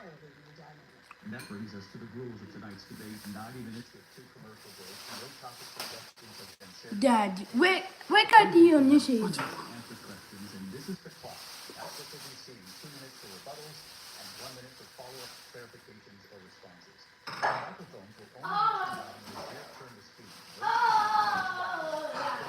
entirely new dynamic. And that brings us to the rules of tonight's debate. 90 minutes with 2 commercial breaks. No topics or questions have been shared. Dad, where got you on this age? Answer questions, and this is the clock. After the DC, 2 minutes for rebuttals and 1 minute for follow-up clarifications or responses. The microphones will only be turned on when it's your turn to speak.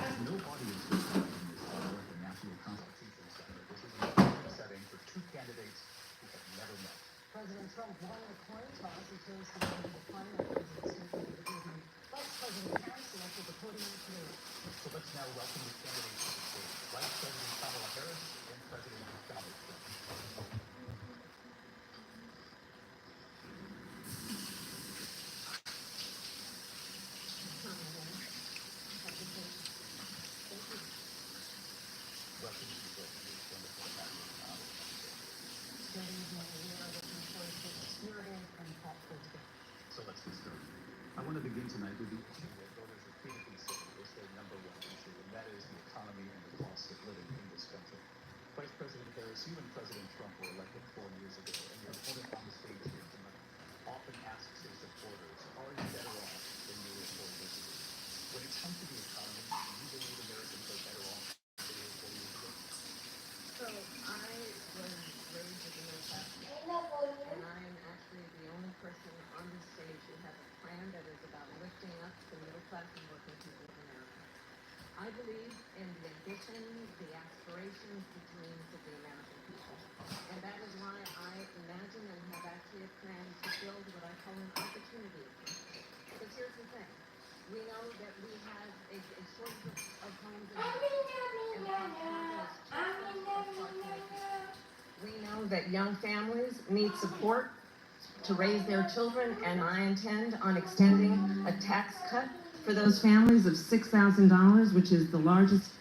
There's no audience recording in this hour at the National Constitution Center. This is an open setting for 2 candidates who have never met. President Trump won the coin toss. He chose to go to the primaries instead of the evening. Vice President Harris selected the podium today. So let's now welcome the candidates to the stage. Vice President Kamala Harris and President Donald Trump. Welcome to the stage. It's wonderful to have you on the stage. Good evening. We are looking forward to a spirited and thoughtful debate. So let's get started. I want to begin tonight with the issue that voters repeatedly say is their number one issue, and that is the economy and the cost of living in this country. Vice President Harris, you and President Trump were elected 4 years ago, and your opponent on the stage here tonight often asks his supporters, are you better off than you were 4 years ago? When it comes to the economy, do you believe Americans are better off than they were 4 years ago? So I was raised as a middle class family, and I am actually the only person on this stage who has a plan that is about lifting up the middle class and working people of America. I believe in the ambition, the aspirations, the dreams of the American people. And that is why I imagine and have actually a plan to build what I call an opportunity economy. Because here's the thing. We know that we have a shortage of homes in We know that young families need support to raise their children, and I intend on extending a tax cut for those families of $6,000, which is the largest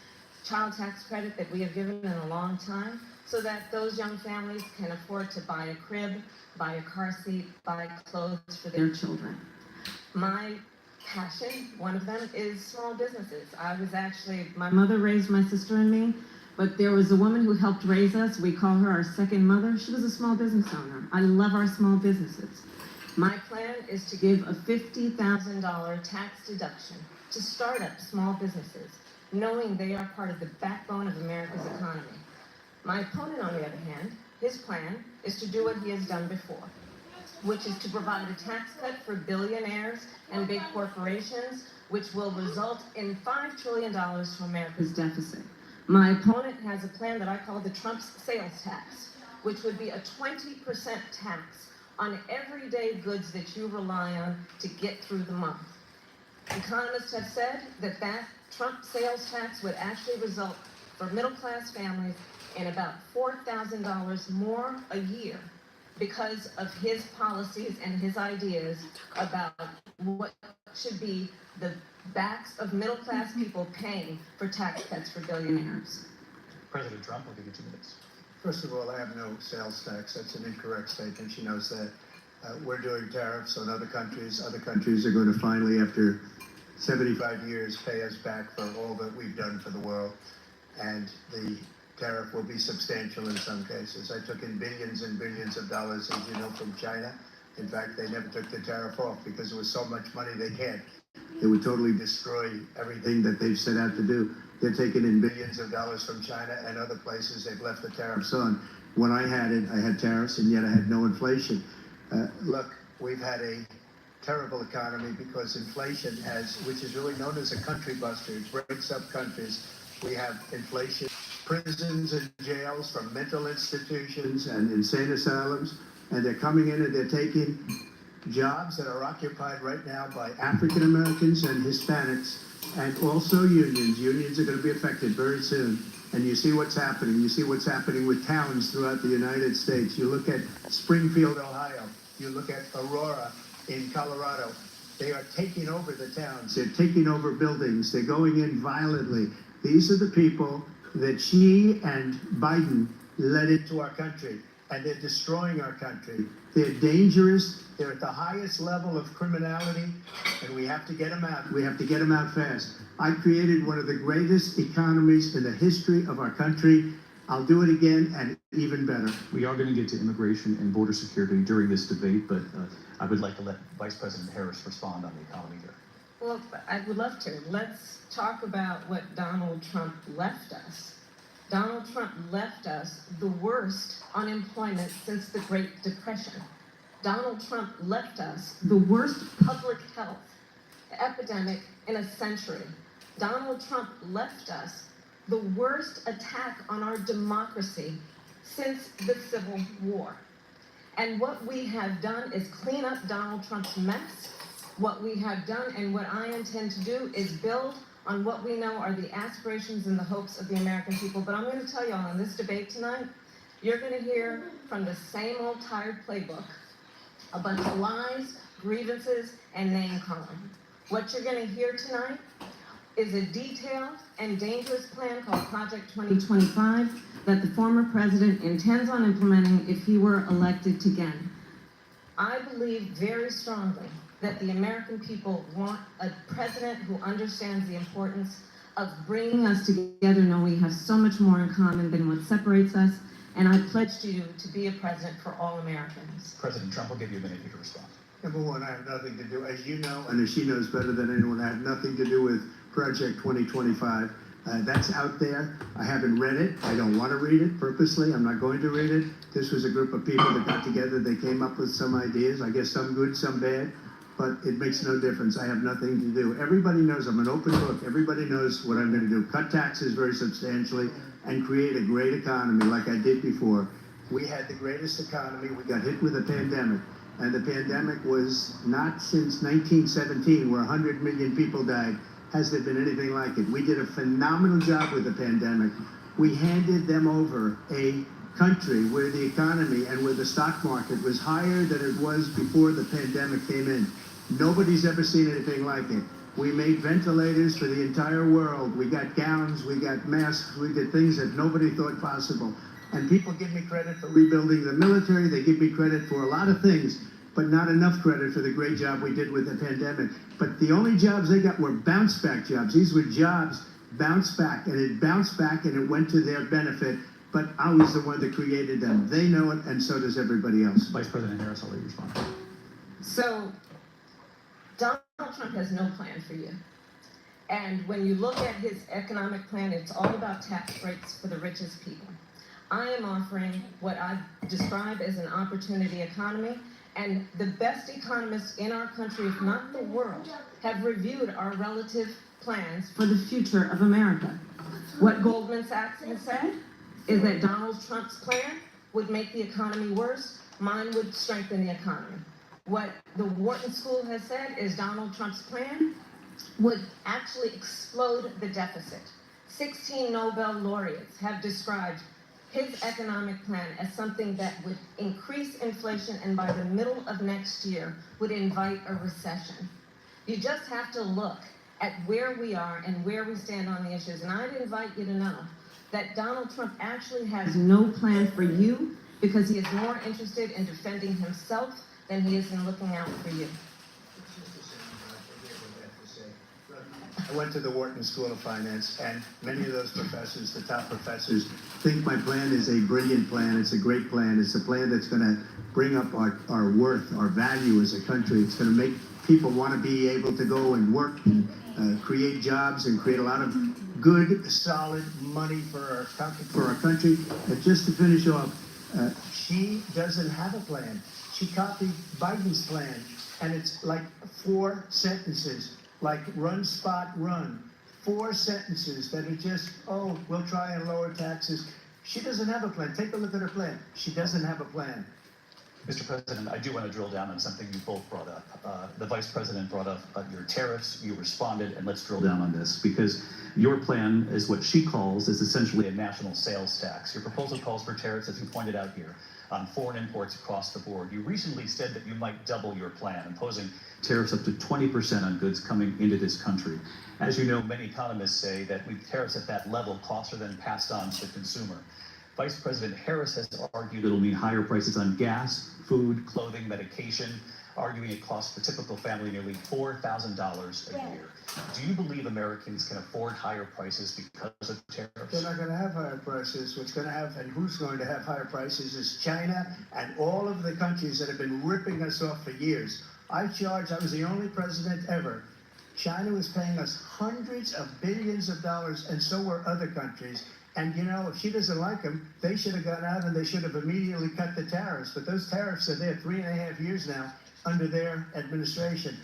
child tax credit that we have given in a long time, so that those young families can afford to buy a crib, buy a car seat, buy clothes for their children. My passion, one of them, is small businesses. My mother raised my sister and me, but there was a woman who helped raise us. We call her our second mother. She was a small business owner. I love our small businesses. My plan is to give a $50,000 tax deduction to start up small businesses, knowing they are part of the backbone of America's economy. My opponent, on the other hand, his plan is to do what he has done before, which is to provide a tax cut for billionaires and big corporations, which will result in $5 trillion to America's deficit. My opponent has a plan that I call the Trump's sales tax, which would be a 20% tax on everyday goods that you rely on to get through the month. Economists have said that Trump sales tax would actually result for middle-class families in about $4,000 more a year because of his policies and his ideas about what should be the backs of middle-class people paying for tax cuts for billionaires. President Trump, I'll give you 2 minutes. First of all, I have no sales tax. That's an incorrect statement. She knows that. We're doing tariffs on other countries. Other countries are going to finally, after 75 years, pay us back for all that we've done for the world. And the tariff will be substantial in some cases. I took in billions and billions of dollars, as you know, from China. In fact, they never took the tariff off because there was so much money they can't. It would totally destroy everything that they've set out to do. They're taking in billions of dollars from China and other places. They've left the tariffs on. When I had it, I had tariffs, and yet I had no inflation. Look, we've had a terrible economy because inflation which is really known as a country buster. It breaks up countries. We have inflation. Prisons and jails from mental institutions and insane asylums, and they're coming in and they're taking jobs that are occupied right now by African Americans and Hispanics, and also unions. Unions are going to be affected very soon. And you see what's happening. You see what's happening with towns throughout the United States. You look at Springfield, Ohio. You look at Aurora in Colorado. They are taking over the towns. They're taking over buildings. They're going in violently. These are the people that Xi and Biden led into our country, and they're destroying our country. They're dangerous. They're at the highest level of criminality, and we have to get them out. We have to get them out fast. I created one of the greatest economies in the history of our country. I'll do it again, and even better. We are going to get to immigration and border security during this debate, but I would like to let Vice President Harris respond on the economy here. Well, I would love to. Let's talk about what Donald Trump left us. Donald Trump left us the worst unemployment since the Great Depression. Donald Trump left us the worst public health epidemic in a century. Donald Trump left us the worst attack on our democracy since the Civil War. And what we have done is clean up Donald Trump's mess. What we have done and what I intend to do is build on what we know are the aspirations and the hopes of the American people. But I'm going to tell y'all in this debate tonight, you're going to hear from the same old tired playbook, a bunch of lies, grievances, and name-calling. What you're going to hear tonight is a detailed and dangerous plan called Project 2025 that the former president intends on implementing if he were elected again. I believe very strongly that the American people want a president who understands the importance of bringing us together, knowing we have so much more in common than what separates us, and I pledge to you to be a president for all Americans. President Trump will give you a minute here to respond. Number one, I have nothing to do, as you know, and as she knows better than anyone, I have nothing to do with Project 2025. That's out there. I haven't read it. I don't want to read it purposely. I'm not going to read it. This was a group of people that got together. They came up with some ideas. I guess some good, some bad, but it makes no difference. I have nothing to do. Everybody knows I'm an open book. Everybody knows what I'm going to do. Cut taxes very substantially and create a great economy like I did before. We had the greatest economy. We got hit with a pandemic. And the pandemic was not since 1917, where 100 million people died, has there been anything like it. We did a phenomenal job with the pandemic. We handed them over a country where the economy and where the stock market was higher than it was before the pandemic came in. Nobody's ever seen anything like it. We made ventilators for the entire world. We got gowns, we got masks, we did things that nobody thought possible. And people give me credit for rebuilding the military. They give me credit for a lot of things, but not enough credit for the great job we did with the pandemic. But the only jobs they got were bounce back jobs. These were jobs bounced back, and it bounced back and it went to their benefit. But I was the one that created them. They know it, and so does everybody else. Vice President Harris, I'll let you respond. So, Donald Trump has no plan for you. And when you look at his economic plan, it's all about tax breaks for the richest people. I am offering what I describe as an opportunity economy, and the best economists in our country, if not the world, have reviewed our relative plans for the future of America. What Goldman Sachs has said is that Donald Trump's plan would make the economy worse, mine would strengthen the economy. What the Wharton School has said is Donald Trump's plan would actually explode the deficit. 16 Nobel laureates have described his economic plan as something that would increase inflation and by the middle of next year would invite a recession. You just have to look at where we are and where we stand on the issues. And I'd invite you to know that Donald Trump actually has no plan for you because he is more interested in defending himself than he is in looking out for you. I went to the Wharton School of Finance, and many of those professors, the top professors, think my plan is a brilliant plan. It's a great plan. It's a plan that's going to bring up our worth, our value as a country. It's going to make people want to be able to go and work and create jobs and create a lot of good, solid money for our country. And just to finish off, she doesn't have a plan. She copied Biden's plan, and it's like 4 sentences. Like run, spot, run. 4 sentences that are just, oh, we'll try and lower taxes. She doesn't have a plan. Take a look at her plan. She doesn't have a plan. Mr. President, I do want to drill down on something you both brought up. The Vice President brought up your tariffs, you responded, and let's drill down on this, because your plan is what she calls is essentially a national sales tax. Your proposal calls for tariffs, as you pointed out here, on foreign imports across the board. You recently said that you might double your plan, imposing tariffs up to 20% on goods coming into this country. As you know, many economists say that with tariffs at that level, costs are then passed on to the consumer. Vice President Harris has argued it'll mean higher prices on gas, food, clothing, medication, arguing it costs the typical family nearly $4,000 a year. Do you believe Americans can afford higher prices because of tariffs? They're not going to have higher prices. What's going to have, and who's going to have higher prices, is China and all of the countries that have been ripping us off for years. I was the only president ever. China was paying us hundreds of billions of dollars, and so were other countries. And, you know, if she doesn't like them, they should have gone out and they should have immediately cut the tariffs. But those tariffs are there 3.5 years now under their administration.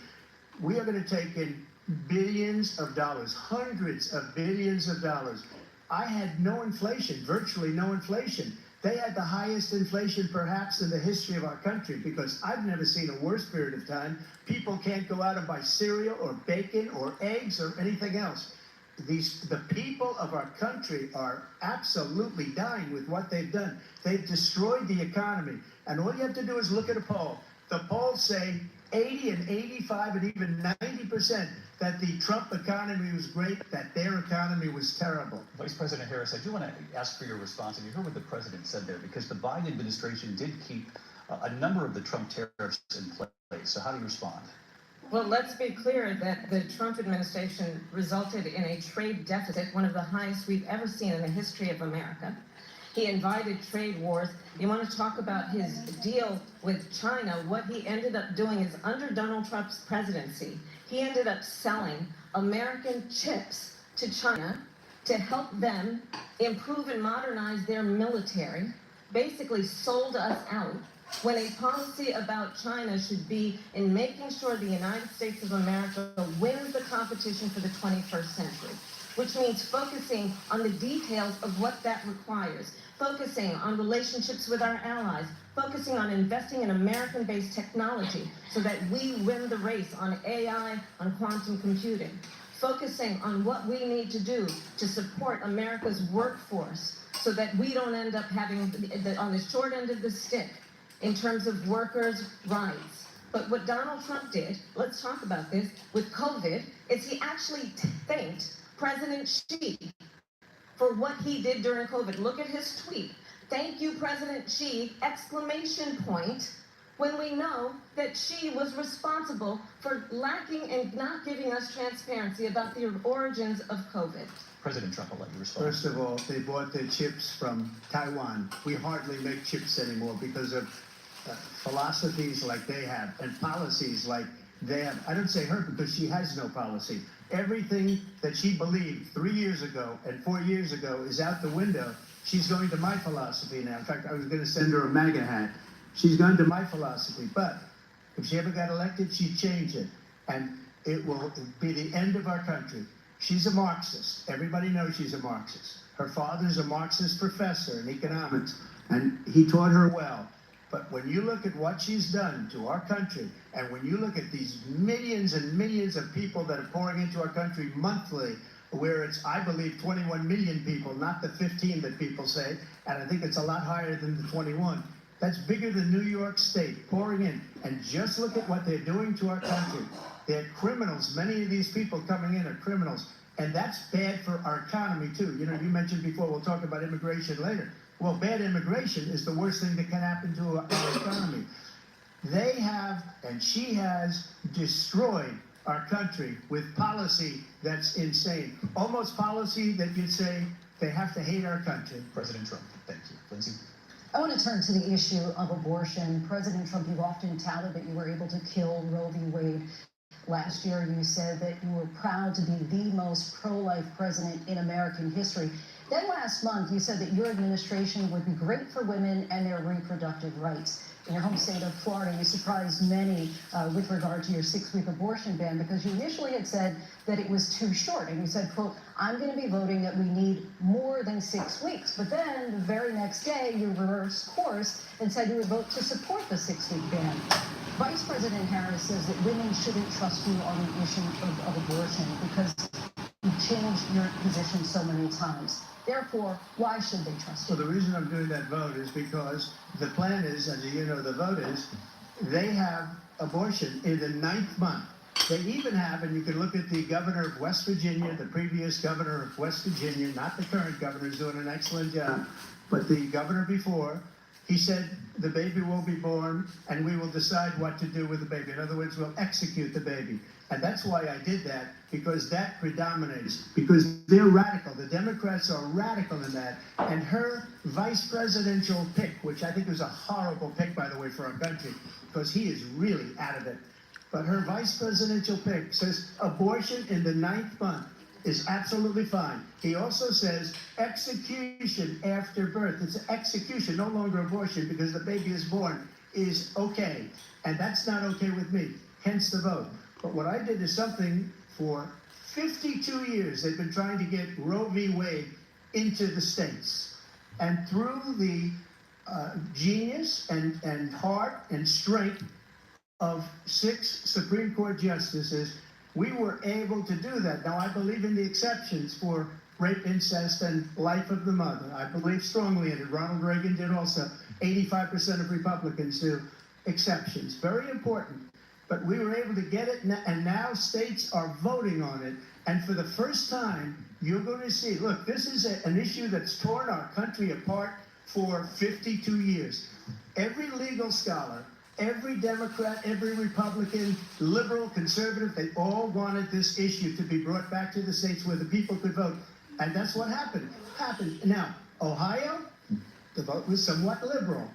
We are going to take in billions of dollars, hundreds of billions of dollars. I had no inflation, virtually no inflation. They had the highest inflation perhaps in the history of our country, because I've never seen a worse period of time. People can't go out and buy cereal or bacon or eggs or anything else. The people of our country are absolutely dying with what they've done. They've destroyed the economy. And all you have to do is look at a poll. The polls say 80 and 85 and even 90% that the Trump economy was great, that their economy was terrible. Vice President Harris, I do want to ask for your response, and you heard what the president said there, because the Biden administration did keep a number of the Trump tariffs in place. So how do you respond? Well, let's be clear that the Trump administration resulted in a trade deficit, one of the highest we've ever seen in the history of America. He invited trade wars. You want to talk about his deal with China? What he ended up doing is, under Donald Trump's presidency, he ended up selling American chips to China to help them improve and modernize their military, basically sold us out, when a policy about China should be in making sure the United States of America wins the competition for the 21st century, which means focusing on the details of what that requires, focusing on relationships with our allies, focusing on investing in American-based technology so that we win the race on AI, on quantum computing, focusing on what we need to do to support America's workforce so that we don't end up having on the short end of the stick in terms of workers' rights. But what Donald Trump did, let's talk about this, with COVID, is he actually thanked President Xi for what he did during COVID. Look at his tweet. Thank you, President Xi, exclamation point, when we know that Xi was responsible for lacking and not giving us transparency about the origins of COVID. President Trump, I'll let you respond. First of all, they bought their chips from Taiwan. We hardly make chips anymore because of philosophies like they have and policies like they have. I don't say her because she has no policy. Everything that she believed 3 years ago and 4 years ago is out the window. She's going to my philosophy now. In fact, I was going to send her a MAGA hat. She's gone to my philosophy. But if she ever got elected, she'd change it. And it will be the end of our country. She's a Marxist. Everybody knows she's a Marxist. Her father's a Marxist professor in economics, and he taught her well. But when you look at what she's done to our country, and when you look at these millions and millions of people that are pouring into our country monthly, where it's, I believe, 21 million people, not the 15 that people say, and I think it's a lot higher than the 21. That's bigger than New York State pouring in. And just look at what they're doing to our country. They're criminals. Many of these people coming in are criminals. And that's bad for our economy, too. You know, you mentioned before, we'll talk about immigration later. Well, bad immigration is the worst thing that can happen to our economy. They have, and she has, destroyed our country with policy that's insane. Almost policy that you'd say they have to hate our country. President Trump, thank you. Lindsay? I want to turn to the issue of abortion. President Trump, you've often touted that you were able to kill Roe v. Wade. Last year, you said that you were proud to be the most pro-life president in American history. Then last month, you said that your administration would be great for women and their reproductive rights. In your home state of Florida, you surprised many with regard to your 6-week abortion ban, because you initially had said that it was too short. And you said, quote, I'm going to be voting that we need more than 6 weeks. But then the very next day, you reversed course and said you would vote to support the 6-week ban. Vice President Harris says that women shouldn't trust you on the issue of abortion because you've changed your position so many times. Therefore, why should they trust you? Well, the reason I'm doing that vote is because the plan is, and you know the vote is, they have abortion in the 9th month. They even have, and you can look at the governor of West Virginia, the previous governor of West Virginia, not the current governor, is doing an excellent job. But the governor before, he said the baby will be born and we will decide what to do with the baby. In other words, we'll execute the baby. And that's why I did that, because that predominates, because they're radical. The Democrats are radical in that. And her vice presidential pick, which I think was a horrible pick, by the way, for our country, because he is really out of it. But her vice presidential pick says abortion in the 9th month is absolutely fine. He also says execution after birth. It's execution, no longer abortion, because the baby is born, is okay. And that's not okay with me, hence the vote. But what I did is something for 52 years. They've been trying to get Roe v. Wade into the states. And through the genius and heart and strength of 6 Supreme Court justices, we were able to do that. Now, I believe in the exceptions for rape, incest, and life of the mother. I believe strongly in it. Ronald Reagan did also. 85% of Republicans do exceptions. Very important. But we were able to get it, and now states are voting on it. And for the first time, you're going to see, look, this is an issue that's torn our country apart for 52 years. Every legal scholar, every Democrat, every Republican, liberal, conservative, they all wanted this issue to be brought back to the states where the people could vote. And that's what happened. Now, Ohio, the vote was somewhat liberal.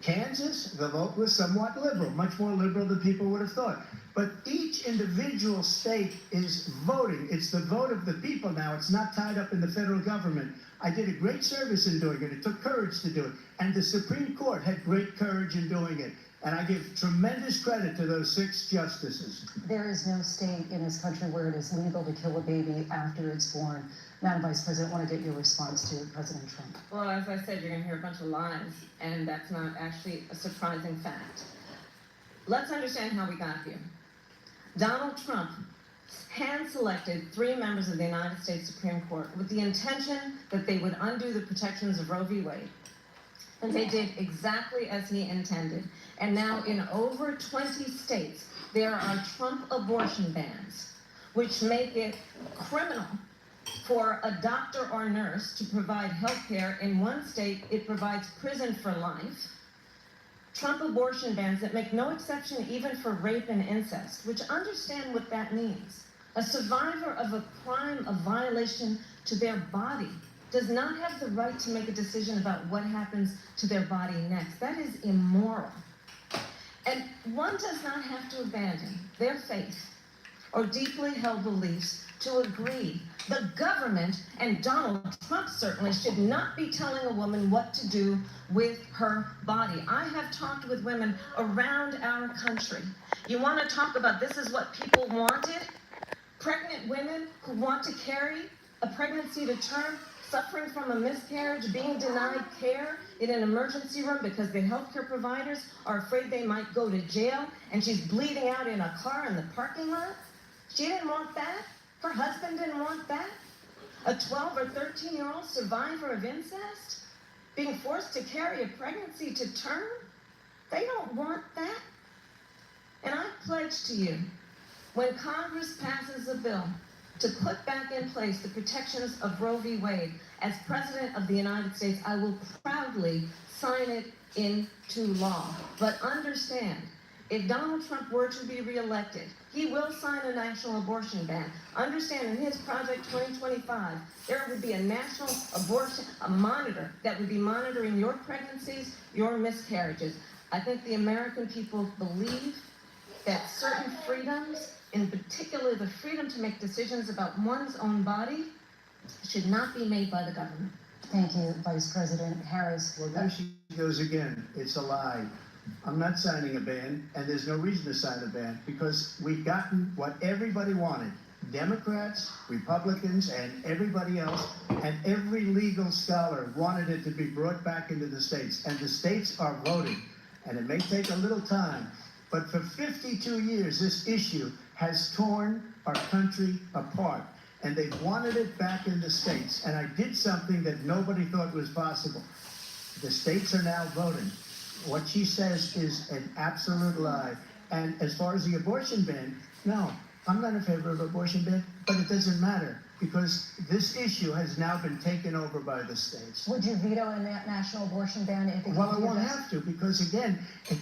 Kansas, the vote was somewhat liberal, much more liberal than people would have thought. But each individual state is voting. It's the vote of the people now. It's not tied up in the federal government. I did a great service in doing it. It took courage to do it. And the Supreme Court had great courage in doing it. And I give tremendous credit to those 6 justices. There is no state in this country where it is legal to kill a baby after it's born. Madam Vice President, I want to get your response to President Trump. Well, as I said, you're going to hear a bunch of lies, and that's not actually a surprising fact. Let's understand how we got here. Donald Trump hand-selected 3 members of the United States Supreme Court with the intention that they would undo the protections of Roe v. Wade. And they did exactly as he intended. And now in over 20 states, there are Trump abortion bans, which make it criminal for a doctor or nurse to provide health care. In one state, it provides prison for life. Trump abortion bans that make no exception even for rape and incest, which understand what that means. A survivor of a crime, a violation to their body, does not have the right to make a decision about what happens to their body next. That is immoral. And one does not have to abandon their faith or deeply held beliefs to agree. The government, and Donald Trump certainly, should not be telling a woman what to do with her body. I have talked with women around our country. You want to talk about this is what people wanted? Pregnant women who want to carry a pregnancy to term, suffering from a miscarriage, being denied care in an emergency room because the healthcare providers are afraid they might go to jail, and she's bleeding out in a car in the parking lot. She didn't want that. Her husband didn't want that. A 12 or 13-year-old survivor of incest being forced to carry a pregnancy to term. They don't want that. And I pledge to you, when Congress passes a bill to put back in place the protections of Roe v. Wade, as President of the United States, I will proudly sign it into law. But understand, if Donald Trump were to be reelected, he will sign a national abortion ban. Understand, in his Project 2025, there would be a national abortion, a monitor that would be monitoring your pregnancies, your miscarriages. I think the American people believe that certain freedoms, in particular the freedom to make decisions about one's own body, should not be made by the government. Thank you, Vice President Harris. Well, there she goes again. It's a lie. I'm not signing a ban, and there's no reason to sign a ban, because we've gotten what everybody wanted. Democrats, Republicans, and everybody else, and every legal scholar wanted it to be brought back into the states, and the states are voting. And it may take a little time, but for 52 years, this issue has torn our country apart, and they've wanted it back in the states. And I did something that nobody thought was possible. The states are now voting. What she says is an absolute lie. And as far as the abortion ban, no, I'm not in favor of abortion ban, but it doesn't matter because this issue has now been taken over by the states. Would you veto a national abortion ban if it Well, I came to your won't desk? have to, because again,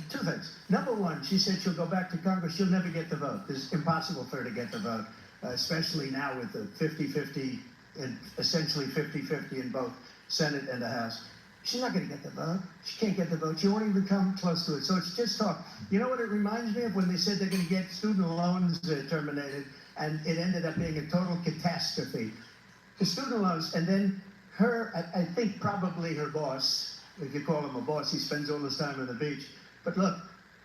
two things. Number one, she said she'll go back to Congress. She'll never get the vote. It's impossible for her to get the vote, especially now with the 50-50, and essentially 50-50 in both Senate and the House. She's not going to get the vote. She can't get the vote. She won't even come close to it. So it's just talk. You know what it reminds me of? When they said they're going to get student loans terminated, and it ended up being a total catastrophe. The student loans, and then her, I think probably her boss, if you call him a boss, he spends all his time on the beach. But look,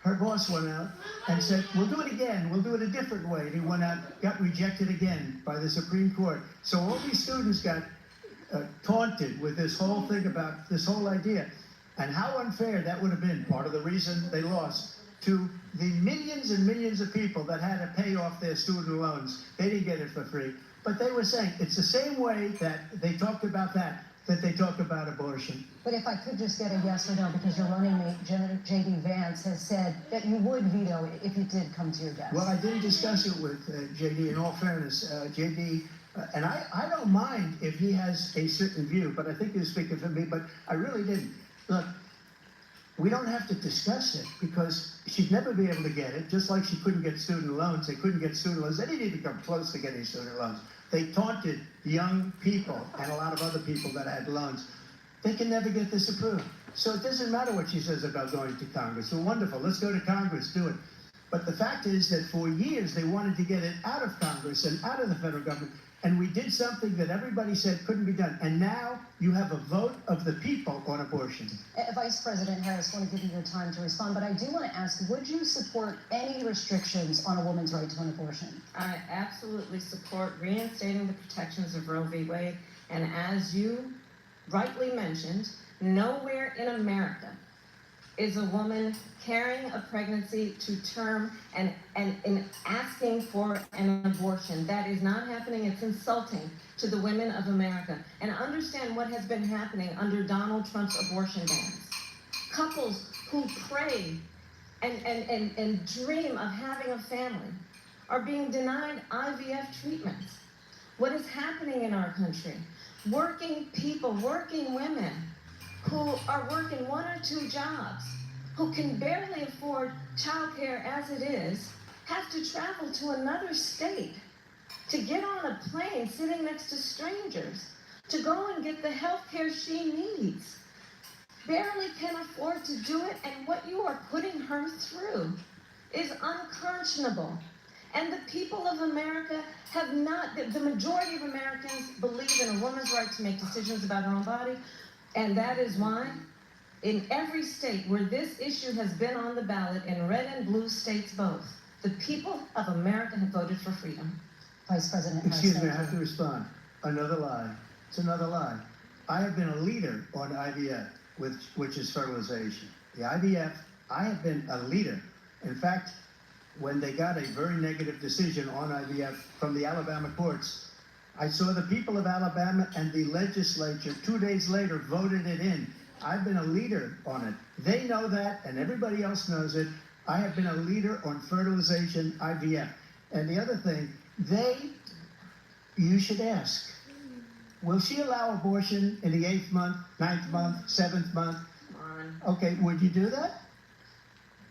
her boss went out and said, we'll do it again, we'll do it a different way. And he went out, got rejected again by the Supreme Court. So all these students got taunted with this whole thing about this whole idea. And how unfair that would have been, part of the reason they lost, to the millions and millions of people that had to pay off their student loans. They didn't get it for free. But they were saying it's the same way that they talked about that they talk about abortion. But if I could just get a yes or no, because your running mate, J.D. Vance, has said that you would veto it if it did come to your desk. Well, I didn't discuss it with J.D. In all fairness, J.D. And I don't mind if he has a certain view, but I think he was speaking for me, but I really didn't. Look, we don't have to discuss it because she'd never be able to get it, just like she couldn't get student loans. They couldn't get student loans. They didn't even come close to getting student loans. They taunted young people and a lot of other people that had loans. They can never get this approved. So it doesn't matter what she says about going to Congress. Well, wonderful. Let's go to Congress, do it. But the fact is that for years they wanted to get it out of Congress and out of the federal government. And we did something that everybody said couldn't be done. And now you have a vote of the people on abortion. Vice President Harris, I want to give you your time to respond, but I do want to ask, would you support any restrictions on a woman's right to an abortion? I absolutely support reinstating the protections of Roe v. Wade. And as you rightly mentioned, nowhere in America is a woman carrying a pregnancy to term and asking for an abortion. That is not happening. It's insulting to the women of America. And understand what has been happening under Donald Trump's abortion bans. Couples who pray and dream of having a family are being denied IVF treatments. What is happening in our country? Working people, working women who are working 1 or 2 jobs, who can barely afford childcare as it is, have to travel to another state to get on a plane sitting next to strangers to go and get the health care she needs. Barely can afford to do it, and what you are putting her through is unconscionable. And the people of America have not, the majority of Americans believe in a woman's right to make decisions about her own body, and that is why in every state where this issue has been on the ballot, in red and blue states both, the people of America have voted for freedom. Vice President Harris. Excuse me, I thank have to you. respond. Another lie. It's another lie. I have been a leader on IVF, which is fertilization. The IVF, I have been a leader. In fact, when they got a very negative decision on IVF from the Alabama courts, I saw the people of Alabama and the legislature 2 days later voted it in. I've been a leader on it. They know that, and everybody else knows it. I have been a leader on fertilization, IVF. And the other thing, you should ask, will she allow abortion in the 8th month, 9th month, 7th month? Come on. Okay, would you do that?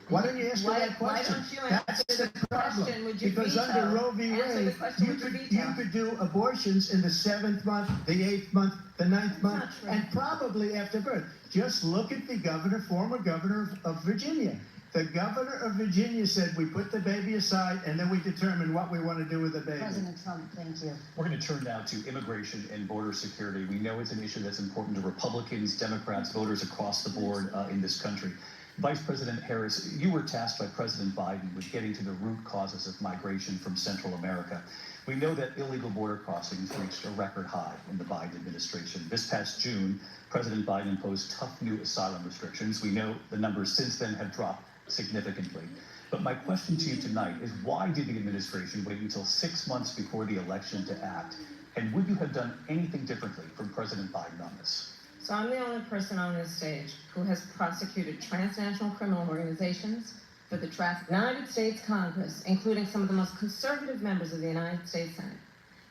Why don't you ask her that Why question? don't you answer That's the the problem. question? Would you Because veto? under Roe v. Answer the Wade, question, you would you could, veto? you could do abortions in the 7th month, the 8th month, the 9th month, not true. and probably after birth. Just look at the former governor of Virginia. The governor of Virginia said, we put the baby aside and then we determine what we want to do with the baby. President Trump, thank you. We're going to turn now to immigration and border security. We know it's an issue that's important to Republicans, Democrats, voters across the board in this country. Vice President Harris, you were tasked by President Biden with getting to the root causes of migration from Central America. We know that illegal border crossings reached a record high in the Biden administration. This past June, President Biden imposed tough new asylum restrictions. We know the numbers since then have dropped significantly. But my question to you tonight is, why did the administration wait until 6 months before the election to act? And would you have done anything differently from President Biden on this? So I'm the only person on this stage who has prosecuted transnational criminal organizations for the United States Congress, including some of the most conservative members of the United States Senate.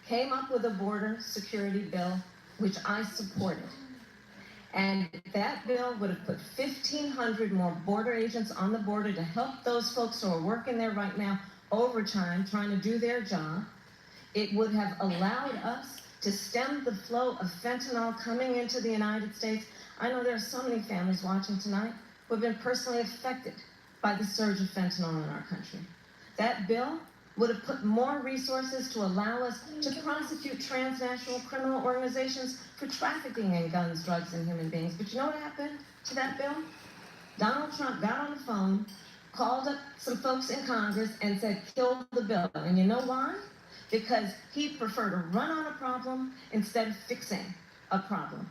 came up with a border security bill, which I supported. And that bill would have put 1,500 more border agents on the border to help those folks who are working there right now overtime, trying to do their job. It would have allowed us to stem the flow of fentanyl coming into the United States. I know there are so many families watching tonight who have been personally affected by the surge of fentanyl in our country. That bill would have put more resources to allow us to prosecute transnational criminal organizations for trafficking in guns, drugs, and human beings. But you know what happened to that bill? Donald Trump got on the phone, called up some folks in Congress, and said, kill the bill. And you know why? Because he'd prefer to run on a problem instead of fixing a problem.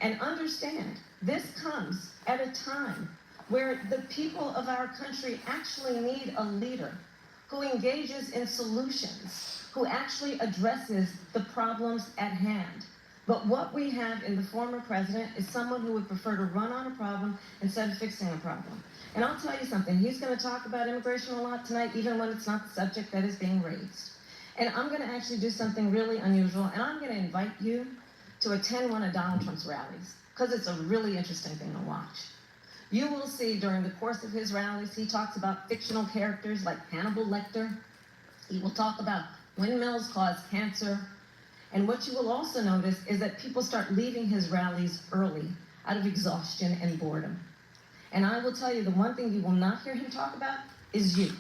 And understand, this comes at a time where the people of our country actually need a leader who engages in solutions, who actually addresses the problems at hand. But what we have in the former president is someone who would prefer to run on a problem instead of fixing a problem. And I'll tell you something, he's going to talk about immigration a lot tonight, even when it's not the subject that is being raised. And I'm going to actually do something really unusual, and I'm going to invite you to attend one of Donald Trump's rallies, because it's a really interesting thing to watch. You will see during the course of his rallies, he talks about fictional characters like Hannibal Lecter. He will talk about windmills cause cancer. And what you will also notice is that people start leaving his rallies early out of exhaustion and boredom. And I will tell you, the one thing you will not hear him talk about is you.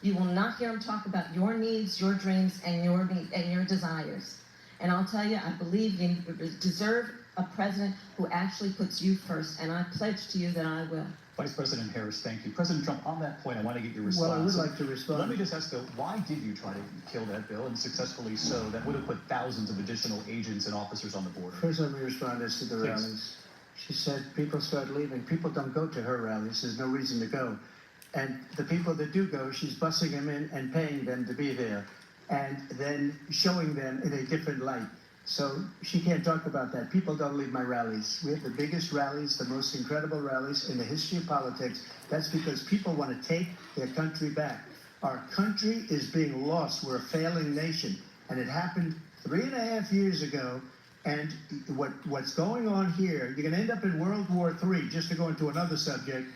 You will not hear him talk about your needs, your dreams, and your desires. And I'll tell you, I believe you deserve a president who actually puts you first, and I pledge to you that I will. Vice President Harris, thank you. President Trump, on that point, I want to get your response. Well, I would like to respond. Let me just ask, though, why did you try to kill that bill, and successfully so? That would have put thousands of additional agents and officers on the border. First, let me respond as to the Please. rallies. She said people start leaving. People don't go to her rallies. There's no reason to go. And the people that do go, she's bussing them in and paying them to be there, and then showing them in a different light. So she can't talk about that. People don't leave my rallies. We have the biggest rallies, the most incredible rallies in the history of politics. That's because people want to take their country back. Our country is being lost. We're a failing nation. And it happened 3.5 years ago. And what's going on here, you're going to end up in World War III, just to go into another subject.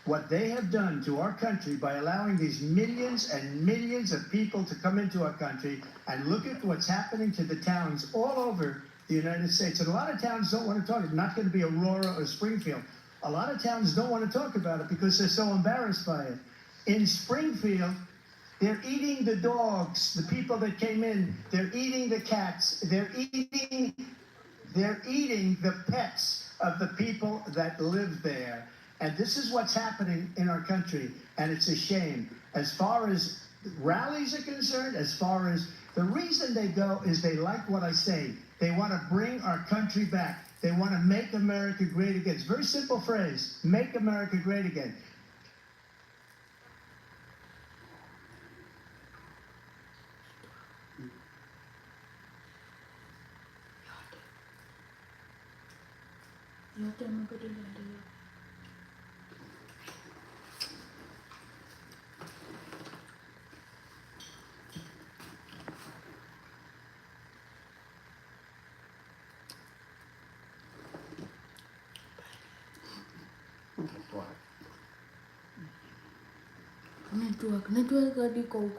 What they have done to our country by allowing these millions and millions of people to come into our country, and look at what's happening to the towns all over the United States. And a lot of towns don't want to talk. It's not going to be Aurora or Springfield. A lot of towns don't want to talk about it because they're so embarrassed by it. In Springfield, they're eating the dogs, the people that came in. They're eating the cats. They're eating the pets of the people that live there. And this is what's happening in our country, and it's a shame. As far as rallies are concerned, as far as the reason they go is they like what I say. They want to bring our country back. They want to make America great again. It's a very simple phrase, make America great again. Kena jual ke di kau.